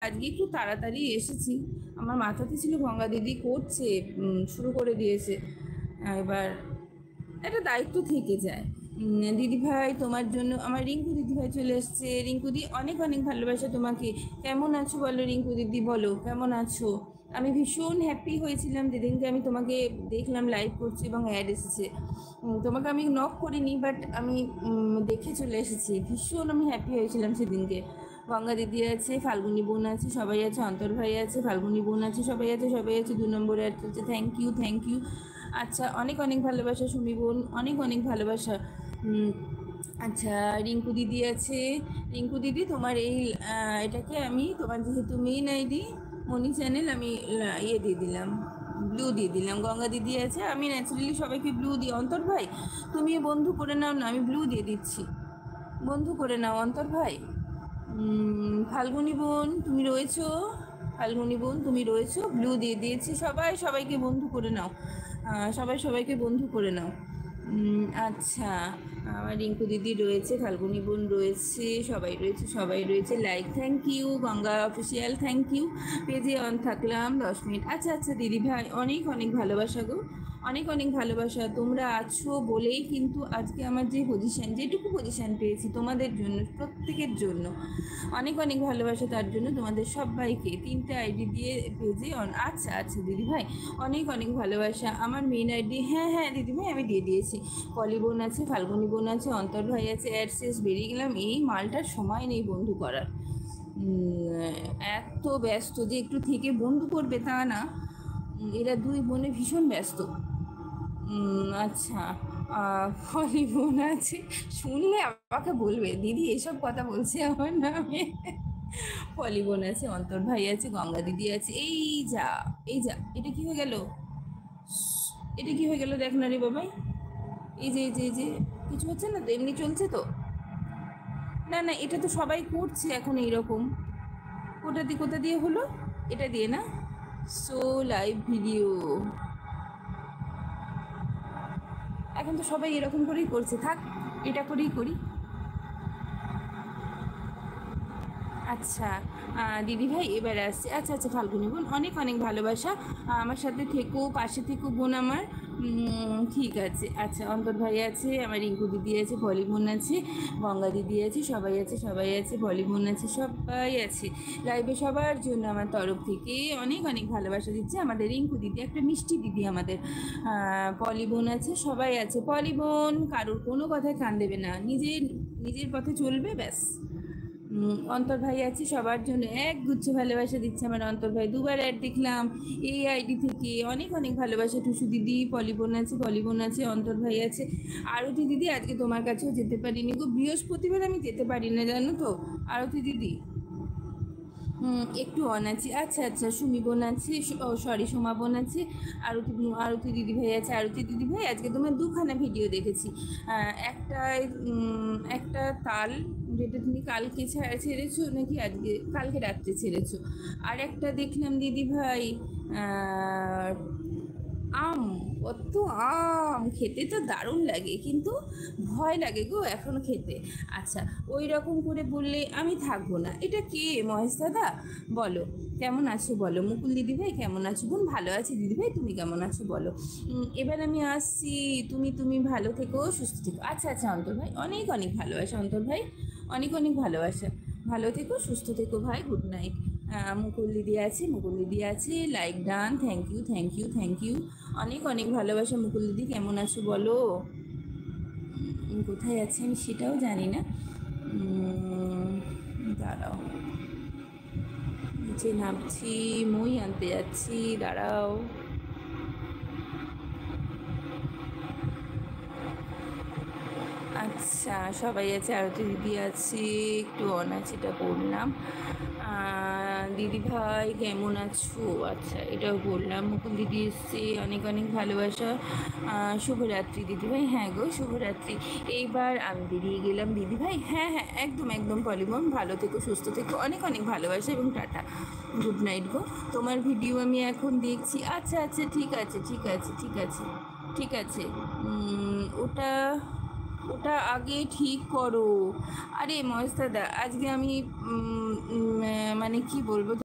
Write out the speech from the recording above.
আজকে একটু তাড়াতাড়ি এসেছি। আমার মাথাতে ছিল গঙ্গা দিদি করছে, শুরু করে দিয়েছে। এবার একটা দায়িত্ব থেকে যায়। দিদিভাই তোমার জন্য আমার রিঙ্কু দিদিভাই চলে এসছে। রিঙ্কু দি অনেক অনেক ভালোবাসা তোমাকে। কেমন আছো বলো রিঙ্কু দিদি, বলো কেমন আছো? আমি ভীষণ হ্যাপি হয়েছিলাম যেদিনকে আমি তোমাকে দেখলাম লাইভ করছি এবং অ্যাড এসেছে। তোমাকে আমি নক করিনি, বাট আমি দেখে চলে এসেছি। ভীষণ আমি হ্যাপি হয়েছিলাম সেদিনকে। গঙ্গা দিদি আছে, ফাল্গুনি বোন আছে, সবাই আছে, অন্তর ভাই আছে, ফাল্গুনি বোন আছে, সবাই আছে, সবাই আছে। 2 নম্বরে আছে। Thank you, thank you. আচ্ছা, অনেক অনেক ভালোবাসা সুমি বোন, অনেক অনেক ভালোবাসা। আচ্ছা, রিঙ্কু দিদি আছে। রিঙ্কু দিদি তোমার এই এটাকে আমি তোমার যেহেতু মেইন আইডি মনি চ্যানেল, আমি ইয়ে দিয়ে দিলাম, ব্লু দিয়ে দিলাম। গঙ্গা দিদি আছে, আমি ন্যাচারালি সবাইকে ব্লু দিই। অন্তর ভাই তুমি বন্ধু করে নাও না, আমি ব্লু দিয়ে দিচ্ছি, বন্ধু করে নাও অন্তর ভাই। ফাল্গুনি বোন তুমি রয়েছো, ফাল্গুনি বোন তুমি রয়েছো, ব্লু দিয়ে দিয়েছি। সবাই সবাইকে বন্ধু করে নাও, সবাই সবাইকে বন্ধু করে নাও। আচ্ছা, আমার রিঙ্কু দিদি রয়েছে, ফাল্গুনি বোন রয়েছে, সবাই রয়েছে, সবাই রয়েছে। Like thank you, Ganga official thank you. পেজে অন থাকলাম 10 মিনিট। আচ্ছা আচ্ছা দিদি ভাই, অনেক অনেক ভালোবাসা গো, অনেক অনেক ভালোবাসা। তোমরা আছো বলেই কিন্তু আজকে আমার যে পজিশান, যেটুকু পজিশান পেয়েছি তোমাদের জন্য, প্রত্যেকের জন্য অনেক অনেক ভালোবাসা। তার জন্য তোমাদের সবাইকে 3টে আইডি দিয়ে পেজে অন। আচ্ছা আচ্ছা দিদি ভাই, অনেক অনেক ভালোবাসা। আমার মেন আইডি, হ্যাঁ হ্যাঁ দিদি ভাই আমি দিয়ে দিয়েছি। পলি বোন আছে, ফাল্গুনি বোন আছে, অন্তর ভাই আছে। অ্যাড শেষ, বেরিয়ে গেলাম। এই মালটার সময় নেই বন্ধু করার। এত ব্যস্ত যে একটু থেকে বন্ধু করবে তা না। এরা 2 বোনে ভীষণ ব্যস্ত। আচ্ছা, পলি বোন আছে, শুনলে আমাকে বলবে দিদি এসব কথা বলছে আমার নামে। পলি বোন আছে, অন্তর ভাই আছে, গঙ্গা দিদি আছে। এই যা, এই যা, এটা কি হয়ে গেল? এটা কি হয়ে গেল দেখ না রে বাবাই। এই যে এই যে এই যে, কিছু হচ্ছে না তো, এমনি চলছে তো? না না, এটা তো সবাই করছে এখন এইরকম। কোথা দিয়ে হলো? এটা দিয়ে না? সো লাইভ ভিডিও, এখন তো সবাই এরকম করেই করছে। থাক, এটা করেই করি। আচ্ছা, দিদিভাই এবার আসছে। আচ্ছা আচ্ছা ফাল্গুনি বোন, অনেক অনেক ভালোবাসা। আমার সাথে থেকো, পাশে থেকো বোন আমার। ঠিক আছে। আচ্ছা, অন্তর ভাই আছে, আমার রিঙ্কু দিদি আছে, পলি বোন আছে, গঙ্গা দিদি আছে, সবাই আছে, সবাই আছে, পলি বোন আছে, সবাই আছে। লাইভে সবার জন্য আমার তরফ থেকে অনেক অনেক ভালোবাসা দিচ্ছে আমাদের রিঙ্কু দিদি, একটা মিষ্টি দিদি আমাদের। পলি বোন আছে, সবাই আছে। পলি বোন কারোর কোনো কথায় কান দেবে না, নিজের নিজের পথে চলবে, ব্যাস। অন্তর ভাই আছে, সবার জন্য এক গুচ্ছ ভালোবাসা দিচ্ছে আমার অন্তর ভাই। 2বার অ্যাড দেখলাম এই আইডি থেকে, অনেক অনেক ভালোবাসা। টুসু দিদি, পলিবোন আছে, পলিবোন আছে, অন্তর ভাই আছে। আরতি দিদি আজকে তোমার কাছেও যেতে পারিনি গো, বৃহস্পতিবার আমি যেতে পারি না জানো তো আরতি দিদি। একটু অন আছি। আচ্ছা আচ্ছা, সুমি বোন আছে, সরি সোমা বোন আছে, আরতি আরতি দিদি ভাই আছে। আরতি দিদি ভাই আজকে তোমার 2খানা ভিডিও দেখেছি। একটা একটা তাল, যেটা তুমি কালকে ছেড়েছো নাকি আজকে, কালকে রাত্রে ছেড়েছো। আর একটা দেখলাম দিদি ভাই, আম, কত আম খেতে তো দারুণ লাগে, কিন্তু ভয় লাগে গো এখন খেতে। আচ্ছা, ওই রকম করে বললে আমি থাকবো না। এটা কে মহেশ দাদা? বলো কেমন আছো বলো। মুকুল দিদিভাই কেমন আছো? বোন ভালো আছি দিদিভাই, তুমি কেমন আছো বলো। এবার আমি আসছি। তুমি ভালো থেকো, সুস্থ থেকো। আচ্ছা আচ্ছা অন্তর ভাই, অনেক অনেক ভালোবাসা অন্তর ভাই, অনেক অনেক ভালোবাসা। ভালো থেকো, সুস্থ থেকো ভাই, গুড নাইট। মুকুল দিদি আছে, মুকুল দিদি আছে, like done, thank you, thank you, thank you. অনেক অনেক ভালোবাসা। মুকুল দিদি কেমন আছো বলো। কোথায় আছে আমি সেটাও জানি না। দাঁড়াও, নিচে নামছি, মই আনতে যাচ্ছি, দাঁড়াও। আচ্ছা, সবাই আছে, আরতি দিদি আছে, একটু অন আছে, এটা বললাম। দিদি ভাই কেমন আছো? আচ্ছা, এটাও বললাম। মুকুল দিদি এসছে, অনেক অনেক ভালোবাসা। শুভরাত্রি দিদি ভাই। হ্যাঁ গো, শুভরাত্রি। এইবার আমি বেরিয়ে গেলাম দিদি ভাই। হ্যাঁ হ্যাঁ, একদম একদম পলিমম, ভালো থেকো, সুস্থ থেকো, অনেক অনেক ভালোবাসা এবং টাটা, গুড নাইট গো। তোমার ভিডিও আমি এখন দেখছি। আচ্ছা আচ্ছা, ঠিক আছে ঠিক আছে ঠিক আছে ঠিক আছে। ওটা ওটা আগে ঠিক করো। আরে মহেশ দাদা, আজকে আমি মানে কি বলবো